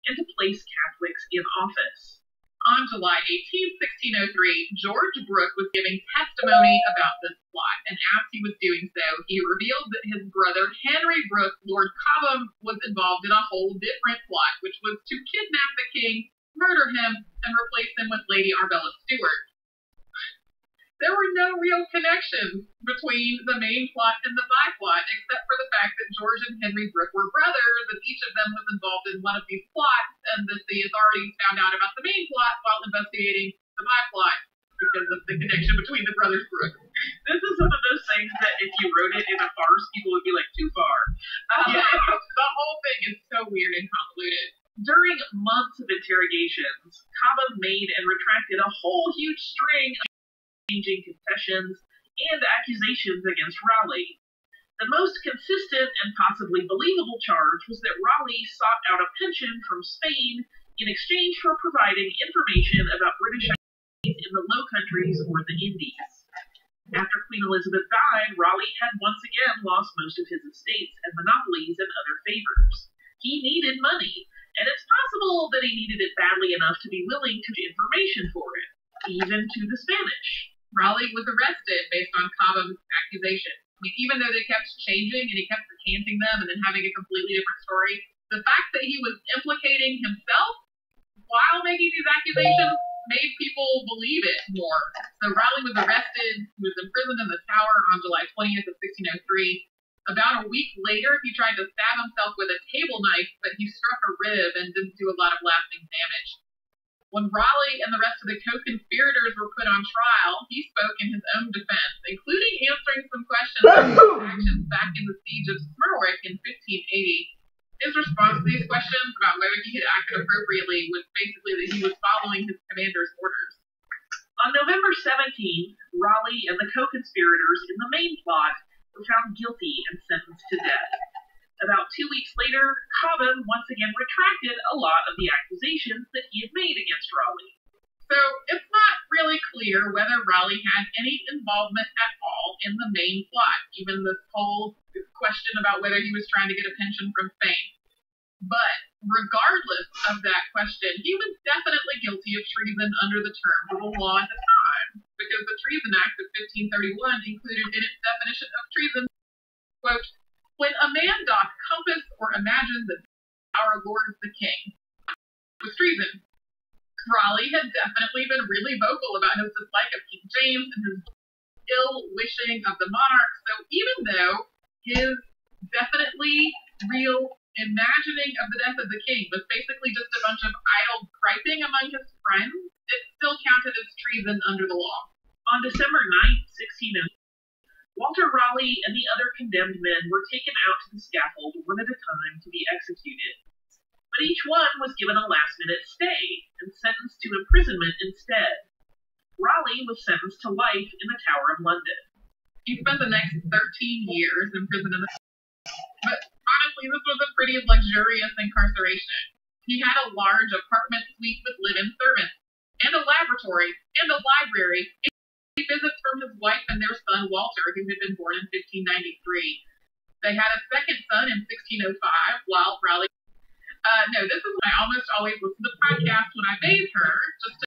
and to place Catholics in office. On July 18, 1603, George Brooke was giving testimony about this plot, and as he was doing so, he revealed that his brother Henry Brooke, Lord Cobham, was involved in a whole different plot, which was to kidnap the king, murder him, and replace him with Lady Arbella Stuart. There were no real connections between the main plot and the byplot, except for the fact that George and Henry Brooke were brothers, and each of them was involved in one of these plots, and that the authorities found out about the main plot while investigating the byplot because of the connection between the brothers Brooke. This is one of those things that if you wrote it in a farce, people would be like, too far. The whole thing is so weird and convoluted. During months of interrogations, Cobham made and retracted a whole huge string of changing confessions and accusations against Raleigh. The most consistent and possibly believable charge was that Raleigh sought out a pension from Spain in exchange for providing information about British activities in the Low Countries or the Indies. After Queen Elizabeth died, Raleigh had once again lost most of his estates and monopolies and other favors. He needed money, and it's possible that he needed it badly enough to be willing to give information for it, even to the Spanish. Raleigh was arrested based on Cobham's accusation. I mean, even though they kept changing and he kept recanting them and then having a completely different story, the fact that he was implicating himself while making these accusations made people believe it more. So Raleigh was arrested, he was imprisoned in the Tower on July 20th of 1603. About a week later, he tried to stab himself with a table knife, but he struck a rib and didn't do a lot of lasting damage. When Raleigh and the rest of the co-conspirators were put on trial, he spoke in his own defense, including answering some questions about his actions back in the siege of Smerwick in 1580. His response to these questions about whether he had acted appropriately was basically that he was following his commander's orders. On November 17th, Raleigh and the co-conspirators in the main plot were found guilty and sentenced to death. About 2 weeks later, Cobham once again retracted a lot of the accusations that he had made against Raleigh. So it's not really clear whether Raleigh had any involvement at all in the main plot, even this whole question about whether he was trying to get a pension from Spain. But regardless of that question, he was definitely guilty of treason under the terms of the law at the time, because the Treason Act of 1531 included in its definition of treason, quote, when a man doth compass or imagine that our Lord the King was treason. Raleigh had definitely been really vocal about his dislike of King James and his ill-wishing of the monarch, so even though his definitely real imagining of the death of the king was basically just a bunch of idle griping among his friends, it still counted as treason under the law. On December 9th, 1603, Walter Raleigh and the other condemned men were taken out to the scaffold one at a time to be executed. But each one was given a last-minute stay and sentenced to imprisonment instead. Raleigh was sentenced to life in the Tower of London. He spent the next 13 years in prison in the but honestly, this was a pretty luxurious incarceration. He had a large apartment suite with live-in servants, and a laboratory, and a library, visits from his wife and their son Walter, who had been born in 1593. They had a second son in 1605, while Raleigh. No, this is when I almost always listen to podcasts when I bathe her, just to